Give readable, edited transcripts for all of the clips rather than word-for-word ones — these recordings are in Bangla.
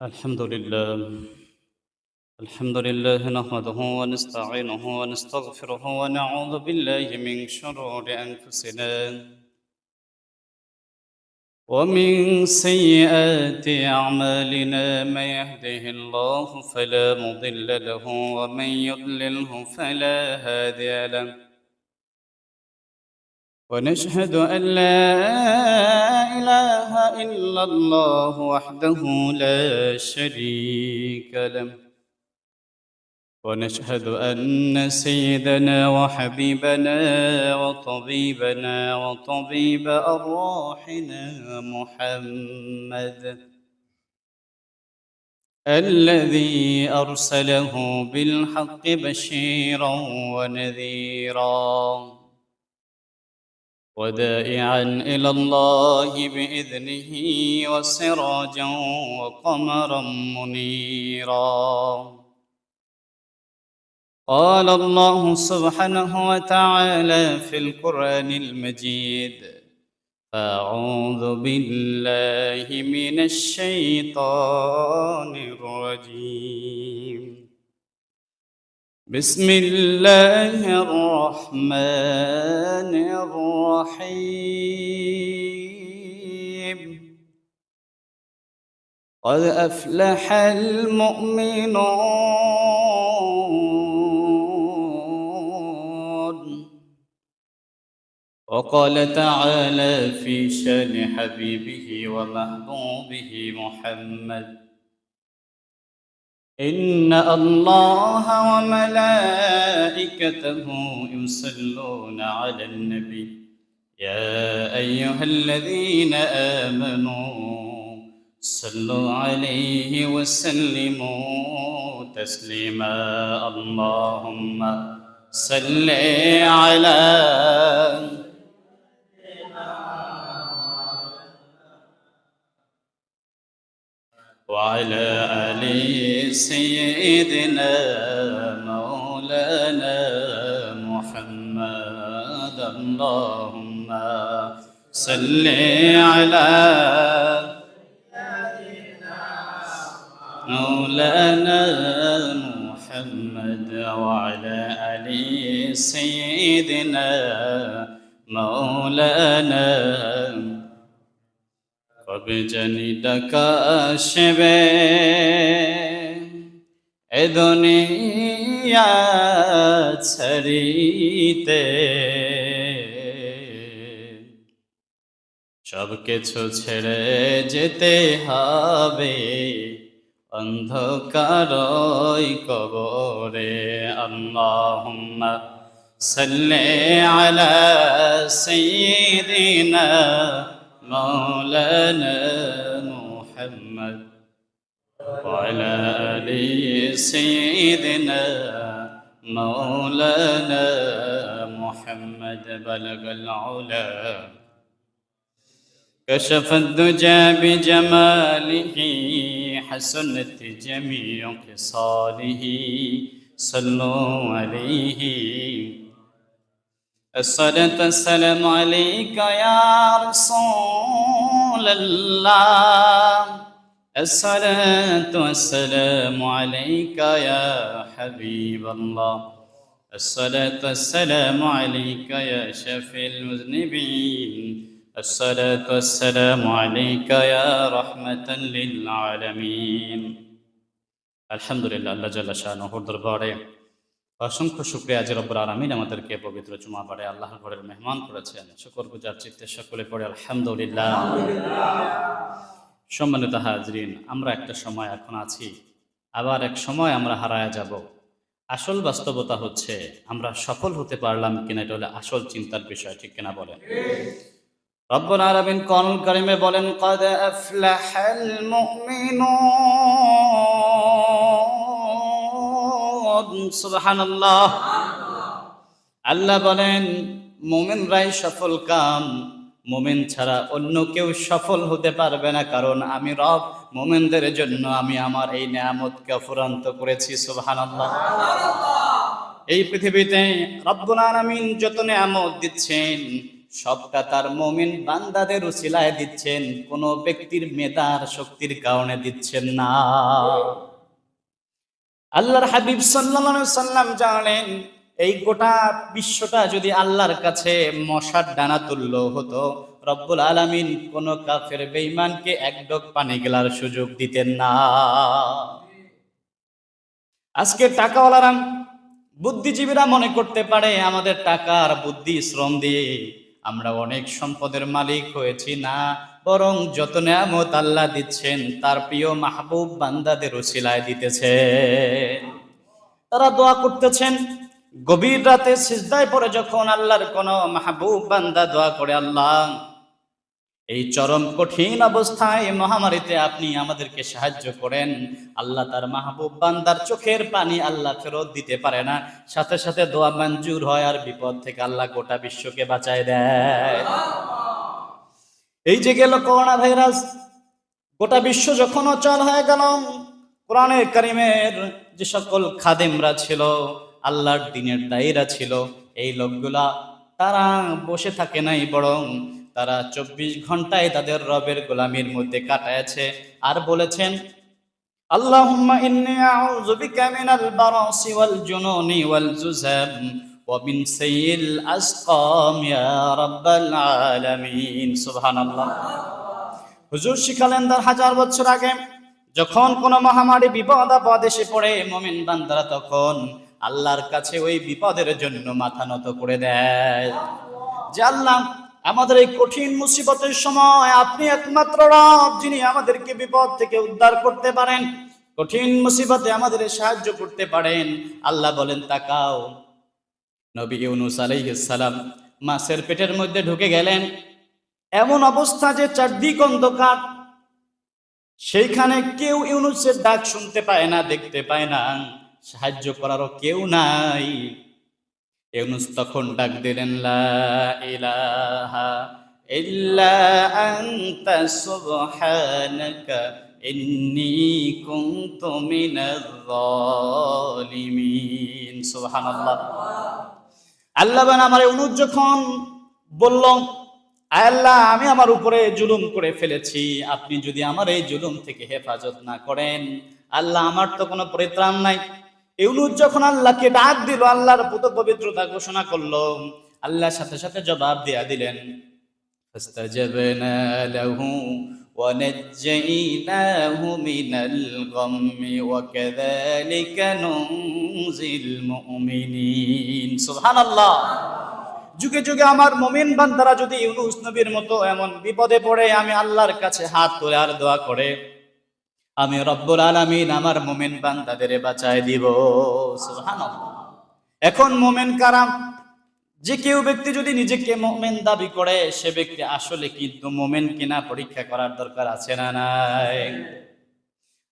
الحمد لله. الحمد لله نحمده ونستعينه ونستغفره ونعوذ بالله من شرور أنفسنا ومن سيئات أعمالنا. من يهده الله فلا مضل له ومن يضلله فلا هادي له. ونشهد أن لا إله إلا الله وحده لا شريك له. ونشهد أن سيدنا وحبيبنا وطبيب أرواحنا محمد الذي أرسله بالحق بشيرا ونذيرا ودائعا إلى الله بإذنه وسراجا وقمرا منيرا. قال الله سبحانه وتعالى في القرآن المجيد: أعوذ بالله من الشيطان الرجيم. بسم الله الرحمن الرحيم. قد أفلح المؤمنون. وقال تعالى في شان حبيبه ومحبوبه محمد: إن الله وملائكته يصلون على النبي يا أيها الذين آمنوا صلوا عليه وسلموا تسليما. اللهم صل على وعلى آل سيدنا مولانا محمد. اللهم صل على مولانا محمد وعلى آل سيدنا مولانا কবে ডাকা আসবে এ দুনিয়া ছাড়িতে, সব কিছু ছেড়ে যেতে হবে অন্ধকারই কবরে। আল্লাহুম্মা সাল্লি আলা সাইয়্যিদিনা مولانا محمد وعلى آل سيدنا مولانا محمد. بلغ العلا كشف الدجى بجماله حسنت جميع خصاله. صلوا عليه. الصلاة والسلام عليك يا رسول الله. الصلاة والسلام عليك يا حبيب الله. الصلاة والسلام عليك يا شفيع المذنبين. الصلاة والسلام عليك يا رحمة للعالمين. الحمد لله. الله جل شانه দরবারে অসংখ্য শুকরিয়া যে রব্বুল আলামিন আমাদেরকে পবিত্র জুমাবারে আল্লাহর ঘরের মেহমান করেছেন। শুকরগুজার চিত্তে সকলে পড়ে আলহামদুলিল্লাহ। সম্মানিত হাজরিন, আমরা একটা সময় এখন আছি, আবার এক সময় আমরা হারায়া যাব। আসল বাস্তবতা হচ্ছে আমরা সফল হতে পারলাম কিনা, এটা হলো আসল চিন্তার বিষয়, ঠিক কিনা বলেন? রব্বুল আলামিন কোরআনুল কারীমে বলেন: قد أفلح المؤمنون. সুবহানাল্লাহ। আল্লাহ বলেন মুমিনরাই সফল কাম, মুমিন ছাড়া অন্য কেউ সফল হতে পারবে না, কারণ আমি রব মুমিনদের জন্য আমি আমার এই নিয়ামতকে অফুরন্ত করেছি। সুবহানাল্লাহ। এই পৃথিবীতে রব্বুল আলামিন যত নিয়ামত দিচ্ছেন সবটা তার মুমিন বান্দাদের উসিলায় দিচ্ছেন, কোন ব্যক্তির মেধার শক্তির কারণে দিচ্ছেন না। আল্লাহর হাবিব সাল্লাল্লাহু আলাইহি সাল্লাম জানেন, এই গোটা বিশ্বটা যদি আল্লাহর কাছে মশার ডানা তুল্য হতো, রব্বুল আলামিন কোন কাফের বেঈমানকে এক ঢোক পানি গেলার সুযোগ দিতেন না। আজকে টাকাওয়ালারা, বুদ্ধিজীবীরা মনে করতে পারে আমাদের টাকার বুদ্ধি শ্রম দিয়ে আমরা অনেক সম্পদের মালিক হয়েছি। না, বরং যত নিয়ামত আল্লাহ দিচ্ছেন তার প্রিয় মাহবুব বান্দাদের উসিলায় দিতেছেন। তারা দোয়া করতেছেন, গভীর রাতে সিজদায় পড়ে যখন আল্লাহর কোন মাহবুব বান্দা দোয়া করে, আল্লাহ এই চরম কঠিন অবস্থায় মহামারীতে আপনি আমাদেরকে সাহায্য করেন, আল্লাহ তার মাহবুব বান্দার চোখের পানি আল্লাহ ফেরত দিতে পারে না, সাথে সাথে দোয়া মঞ্জুর হয় আর বিপদ থেকে আল্লাহ গোটা বিশ্বকে বাঁচায় দেয়। এই যে গেল করোনা ভাইরাস, গোটা বিশ্ব যখন অচল হয়ে গেল, কোরআনে কারিমের যে সকল খাদেমরা ছিল, আল্লাহর দ্বীনের দায়ীরা ছিল, এই লোকগুলা তারা বসে থাকে নাই, বরং তারা 24 ঘন্টায় তাদের রবের গোলামির মধ্যে কাটায়ছে আর বলেছেন, আল্লাহুম্মা ইন্নী আউযু বিকা মিনাল বারাসি ওয়াল জুনুনি ওয়াল জুযাম ওয়া মিন সাইয়িল আসকাম ইয়া রাব্বাল আলামিন। সুবহানাল্লাহ। হুজুর শিখালেন 1000 বছর আগে যখন কোন মহামারী বিপদ আপদ এসে পড়ে, মুমিন বান্দারা তখন আল্লাহর কাছে ওই বিপদের জন্য মাথা নত করে দেয় যে, আল্লাহ আমাদের এই কঠিন মুসিবতের সময় আপনি একমাত্র রব, যিনি আমাদেরকে বিপদ থেকে উদ্ধার করতে পারেন, কঠিন মুসিবতে আমাদের সাহায্য করতে পারেন। আল্লাহ বলেন, তাকাও, নবী ইউনূস আলাইহিস সালাম মাছের পেটের মধ্যে ঢুকে গেলেন, এমন অবস্থা যে চারদিক অন্ধকার, সেইখানে কেউ ইউনূসের ডাক শুনতে পায় না, দেখতে পায় না, সাহায্য করারও কেউ নাই। ইউনূস তখন ডাক দিলেন, লা ইলাহা ইল্লা আনতা সুবহানাকা ইন্নী কুনতু মিনাজ জালিমিন। সুবহানাল্লাহ। আল্লাহ বান আমার ইউনূস যখন বলল, আল্লাহ আমি আমার উপরে জুলুম করে ফেলেছি, আপনি যদি আমার এই জুলুম থেকে হেফাজত না করেন, আল্লাহ আমার তো কোনো পরিত্রাণ নাই। ইউনূস যখন আল্লাহকে ডাক দিল, আল্লাহর পবিত্রতা ঘোষণা করলো, আল্লাহর সাথে সাথে জবাব দিয়া দিলেন, ফাস্তাজাবনা লাহু ওয়া নাজ্জাইনাহু মিনাল গাম্মি ওয়া কাযালিকা নুনজিল মুমিনিন। সুবহানাল্লাহ। যুগে যুগে আমার মুমিন বান্দারা যদি ইউনূস নবীর মতো এমন বিপদে পড়ে আমি আল্লাহর কাছে হাত তুলে আর দোয়া করে, আমি রব্বুল আলামিন আমার মুমিন বান্দাদের বাঁচায় দিব। সুবহানাল্লাহ। এখন মুমিন কারা? যে কেউ ব্যক্তি যদি নিজেকে মুমিন দাবি করে, সে ব্যক্তি আসলে কিন্তু মুমিন কিনা পরীক্ষা করার দরকার আছে না নাই?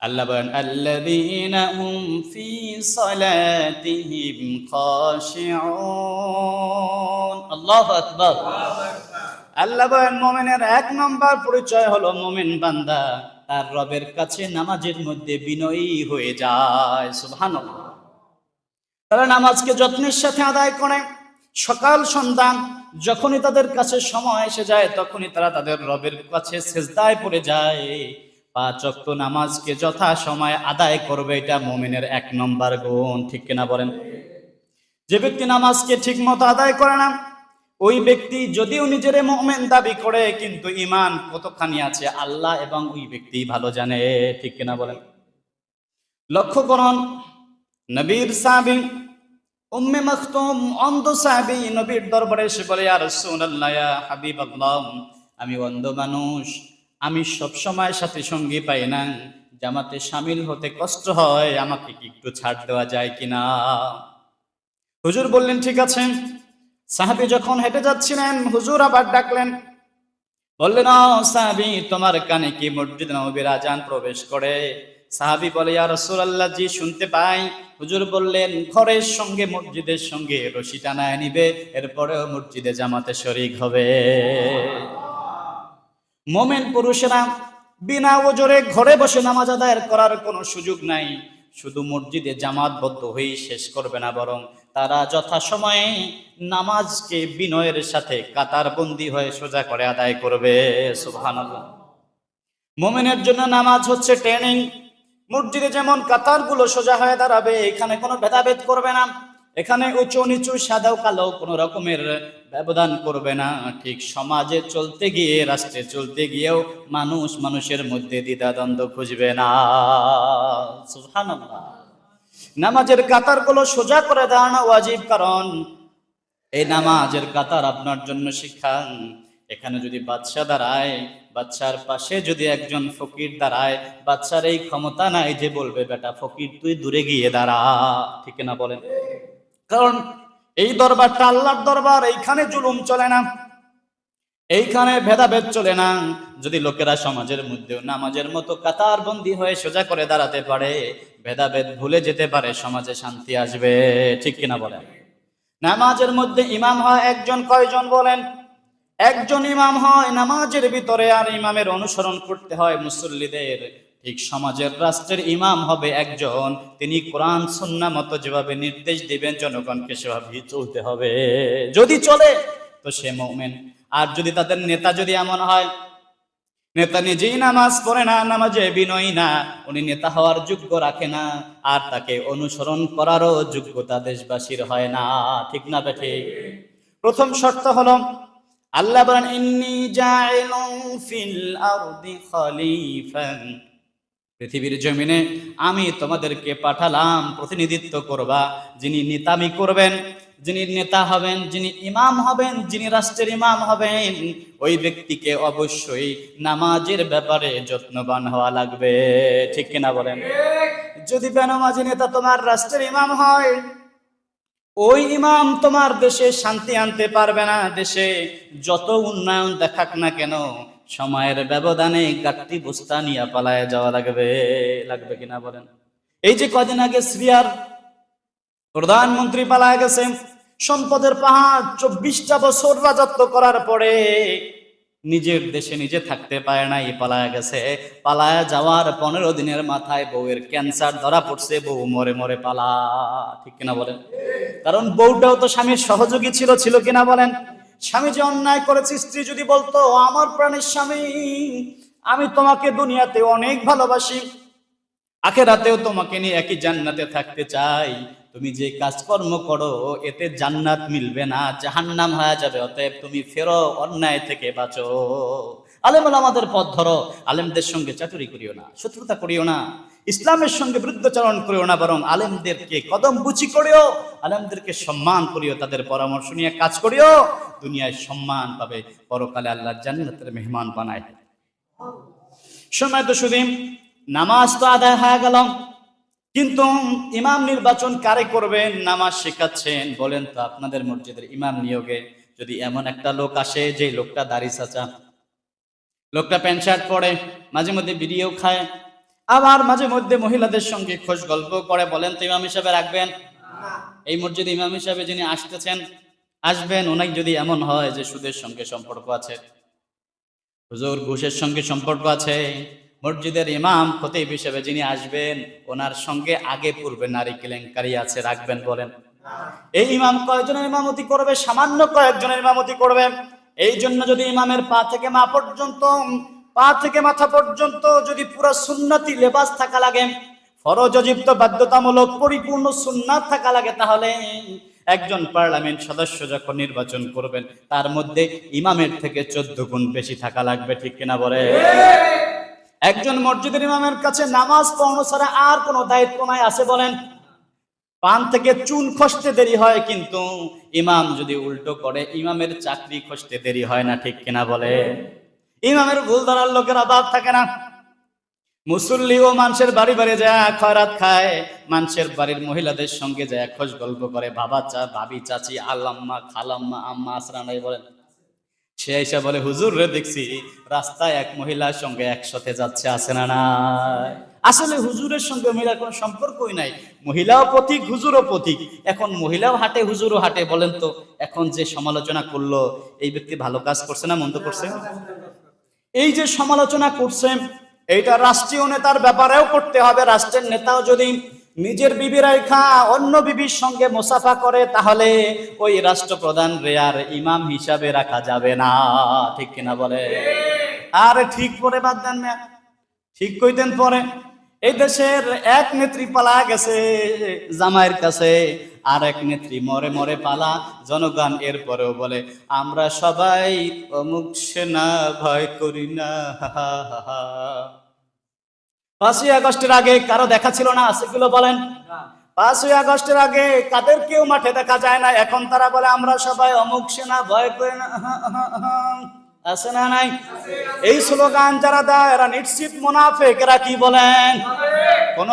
আল্লাহ বলেন, আল্লাযীনা হুম ফি সালাতিহিম খাশিউন। আল্লাহু আকবার। আল্লাহ বলেন, মুমিনের 1 নম্বর পরিচয় হলো মুমিন বান্দা তার রবের কাছে নামাজের মধ্যে বিনয়ী হয়ে যায়। সুবহানাল্লাহ। তারা নামাজকে যত্নের সাথে আদায় করে, সকাল সন্ধ্যা যখনই তাদের কাছে সময় এসে যায় তখনই তারা তাদের রবের কাছে সিজদায় পড়ে যায়। 5 ওয়াক্ত নামাজকে যথা সময় আদায় করবে, এটা মুমিনের 1 নম্বর গুণ। ঠিক কিনা বলেন? যে ব্যক্তি নামাজকে ঠিক মতো আদায় করে না, ওই ব্যক্তি যদিও নিজের মুমিন দাবি করে, কিন্তু ঈমান কতখানি আছে আল্লাহ এবং ওই ব্যক্তি ভালো জানে। ঠিক কিনা বলেন? লক্ষ্য করুন, নবীর সাহাবী উম্মে মাকতুম অন্ধ সাহাবী নবীর দরবারে এসে বলে, ইয়া রাসূলুল্লাহ, ইয়া হাবিবাল্লাহ, আমি অন্ধ মানুষ, আমি সব সময় সাথী সঙ্গী পাই না, জামাতে শামিল হতে কষ্ট হয়, আমাকে কি একটু ছাড় দেওয়া যায় কিনা? হুজুর বললেন, ঠিক আছে। সাহাবী যখন হেঁটে যাচ্ছিলেন, হুজুর আবার ডাকলেন, বললেন, ও সাহাবী, তোমার কানে কি মসজিদ নববীর আজান প্রবেশ করে? সাহাবী বলে, ইয়া রাসূলুল্লাহ, জি শুনতে পাই। হুজুর বললেন, ঘরের সঙ্গে মসজিদের সঙ্গে রশি টানায় নিবে, এরপরেও মসজিদে জামাতে শরীক হবে। মুমিন পুরুষেরা বিনা ওজরে ঘরে বসে নামাজ আদায় করার কোনো সুযোগ নাই। শুধু মসজিদে জামাতবদ্ধ হয়ে শেষ করবে না, বরং তারা যথাসময়ে নামাজকে বিনয়ের সাথে কাতারবন্দি হয়ে সোজা করে আদায় করবে। সুবহানাল্লাহ। মুমিনের জন্য নামাজ হচ্ছে ট্রেনিং। মসজিদে যেমন কাতারগুলো সোজা হয়ে দাঁড়াবে, এখানে কোনো ভেদাভেদ করবে না, এখানে উঁচু নিচু সাদাও কালো কোনো রকমের ব্যবধান করবে না। ঠিক সমাজে চলতে গিয়ে, রাষ্ট্রে চলতে গিয়েও মানুষ মানুষের মধ্যে দ্বিধাদ্বন্দ্ব খুঁজবে না। সুবহানাল্লাহ। নামাজের কাতারগুলো সোজা করে দাঁড়ানো ওয়াজিব, কারণ এই নামাজের কাতার আপনার জন্য শিক্ষা। এখানে যদি বাদশা দাঁড়ায়, বাদশার পাশে যদি একজন ফকির দাঁড়ায়, বাদশার এই ক্ষমতা নাই যে বলবে বেটা ফকির তুই দূরে গিয়ে দাঁড়া, ঠিক না বলেন? কারণ এই দরবারটা আল্লাহর দরবার, এইখানে জুলুম চলে না, এইখানে ভেদাভেদ চলে না। যদি লোকেরা সমাজের মধ্যেও নামাজের মতো কাতার বন্দী হয়ে সোজা করে দাঁড়াতে পারে, ভেদাভেদ ভুলে যেতে পারে, সমাজে শান্তি আসবে, ঠিক কিনা বলেন? নামাজের মধ্যে ইমাম হয় একজন, কয়জন বলেন? একজন ইমাম হয় নামাজের ভিতরে, আর ইমামের অনুসরণ করতে হয় মুসল্লিদের। ঠিক সমাজের, রাষ্ট্রের ইমাম হবে একজন, তিনি কোরআন সুন্নাহ মতো যেভাবে নির্দেশ দিবেন জনগণকে সেভাবেই চলতে হবে। যদি চলে তো সে মুমিন। আর যদি তাদের নেতা যদি এমন হয়, নেতা নিজেই নামাজ পড়ে না, নামাজে বিনয়ী না, উনি নেতা হওয়ার যোগ্য রাখে না, আর তাকে অনুসরণ করারও যোগ্যতা দেশবাসীর হয় না, ঠিক না বেঠে? প্রথম শর্ত হলো, আল্লাহ বলেন ইন্নী জাইলুন ফিল আরদি খলিফা, পৃথিবীর জমিনে আমি তোমাদেরকে পাঠালাম প্রতিনিধিত্ব করবা। যিনি নেতামি করবেন, যিনি নেতা হবেন, যিনি ইমাম হবেন, যিনি রাষ্ট্রের ইমাম হবেন, ওই ব্যক্তিকে অবশ্যই নামাজের ব্যাপারে যত্নবান হওয়া লাগবে, ঠিক কিনা বলেন? যদি বেনামাজি নেতা তোমার রাষ্ট্রের ইমাম হয়, ওই ইমাম তোমার দেশে শান্তি আনতে পারবে না। দেশে যত উন্নয়ন দেখাক না কেন, সময়ের ব্যবধানে গাট্টি বস্তা নিয়ে পালায় যাওয়া লাগবে, লাগবে কিনা বলেন? এই যে কদিন আগে সিরিয়ার প্রধানমন্ত্রী পালায় গেছে, সম্পদের পাহাড়, 24টা বছর রাজত্ব করার পরে নিজের দেশে নিজে থাকতে পারে নাই, পালায় গেছে। পালায় যাওয়ার 15 দিনের মাথায় বউয়ের ক্যান্সার ধরা পড়ছে, বউ মরে মরে পালা, ঠিক কিনা বলেন? কারণ বউটাও তো স্বামীর সহযোগী ছিল, ছিল কিনা বলেন? স্বামী যে অন্যায় করেছে, স্ত্রী যদি বলতো আমার প্রাণের স্বামী, আমি তোমাকে দুনিয়াতে অনেক ভালোবাসি, আখিরাতেও তোমাকে নিয়ে একই জান্নাতে থাকতে চাই, তুমি যে কাজকর্ম করো এতে জান্নাত মিলবে না, জাহান্নাম হয়ে যাবে, অতএব তুমি ফেরো, অন্যায় থেকে বাঁচো, আলেম ওলামাদের পথ ধরো, আলেমদের সঙ্গে চাতুরি করিও না, শত্রুতা করিও না, ইসলামের সঙ্গে বিরুদ্ধাচরণ করিও না, বরং আলেমদেরকে কদম বুচি করিও, আলেমদেরকে সম্মান করিও, তাদের পরামর্শ নিয়ে কাজ করিও, দুনিয়ায় সম্মান পাবে, পরকালে আল্লাহ জান্নাতের মেহমান বানায়। সময় তো শুধু নামাজ তো আদায় হয়ে গেল, কিন্তু ইমাম নির্বাচন কারে করবেন? নামাজ শেখাচ্ছেন, বলেন তো আপনাদের মসজিদের ইমাম নিয়োগে যদি এমন একটা লোক আসে, যে লোকটা দাড়ি চাচা, লোকটা প্যান্ট শার্ট পরে, মাঝে মধ্যে বিড়িও খায়, আবার মাঝে মধ্যে মহিলাদের সঙ্গে খোশ গল্প করে, বলেন তো ইমাম হিসাবে রাখবেন? এই মসজিদে ইমাম হিসাবে যিনি আসতেছেন, আসবেন, ওনাকে যদি এমন হয় যে সুদের সঙ্গে সম্পর্ক আছে, হুজুর ঘুষের সঙ্গে সম্পর্ক আছে, মসজিদের ইমাম খতিব হিসেবে যিনি আসবেন, ওনার সঙ্গে আগে পূর্বে নারী কেলেঙ্কারি আছে, রাখবেন? বলেন। এই ইমাম কয়েকজনের ইমামতি করবে? সামান্য কয়েকজনের ইমামতি করবে। এই জন্য যদি ইমামের পা থেকে মাথা পর্যন্ত যদি পুরো সুন্নতি লেবাস থাকা লাগে, ফরজ অজিপ্ত বাধ্যতামূলক পরিপূর্ণ সুন্নাত থাকা লাগে, তাহলে একজন পার্লামেন্ট সদস্য যখন নির্বাচন করবেন, তার মধ্যে ইমামের থেকে 14 গুণ বেশি থাকা লাগবে, ঠিক কিনা বলে? একজন মসজিদের ইমামের কাছে নামাজ পড়ানো ছাড়া আর কোনো দায়িত্ব নাই, আছে বলেন? পান থেকে চুন খসতে দেরি হয়, কিন্তু ইমাম যদি উল্টো করে, ইমামের চাকরি খসতে দেরি হয় না, ঠিক কিনা বলে? ইমামের ভুল ধরার লোকের অভাব থাকে না। মুসল্লি ও মানুষের বাড়ি বাড়ি যায় খয়রাত খায়, মানুষের বাড়ির মহিলাদের সঙ্গে যায় খোঁজ গল্প করে, ভাবি, চাচি, আল্লাম্মা, খালাম্মা, আম্মা আসরা নাই বলেন? সে এসে বলে হুজুর রে দেখছি রাস্তায় এক মহিলার সঙ্গে একসাথে যাচ্ছে, আছে না নাই? আসলে হুজুরের সঙ্গে মহিলার কোনো সম্পর্কই নাই, মহিলাও পথিক, হুজুরও পথিক। এখন মহিলাও হাঁটে, হুজুরও হাঁটে, বলেন তো এখন যে সমালোচনা করলো, এই ব্যক্তি ভালো কাজ করছে না মন্দ করছে? এই যে সমালোচনা করছে, এইটা রাষ্ট্রীয় নেতার ব্যাপারেও করতে হবে। রাষ্ট্রের নেতাও যদি নিজের বিবিরাই খা অন্য বিবির সঙ্গে মুসাফা করে, তাহলে ওই রাষ্ট্রপ্রধান রে আর ইমাম হিসাবে রাখা যাবে না। ঠিক কিনা বলে? আরে ঠিক পরে বাদ দেন না, ঠিক কইতেন পরে। এই দেশের এক নেত্রী পালা গেছে জামাইয়ের কাছে, আর এক নেত্রী মরে মরে পালা। জনগণ এরপরেও বলে আমরা সবাই অমুক সেনা ভয় করি না। 5ই আগস্টের আগে কারো দেখা ছিল না? সেগুলো বলেন। 5ই আগস্টের আগে কাদের কেউ মাঠে দেখা যায় না, এখন তারা বলে আমরা সবাই অমুক সেনা ভয় করি না। আছে না নাই? এই স্লোগান যারা দেয় এরা নিশ্চিত মুনাফিক। এরা কি বলেন? কোন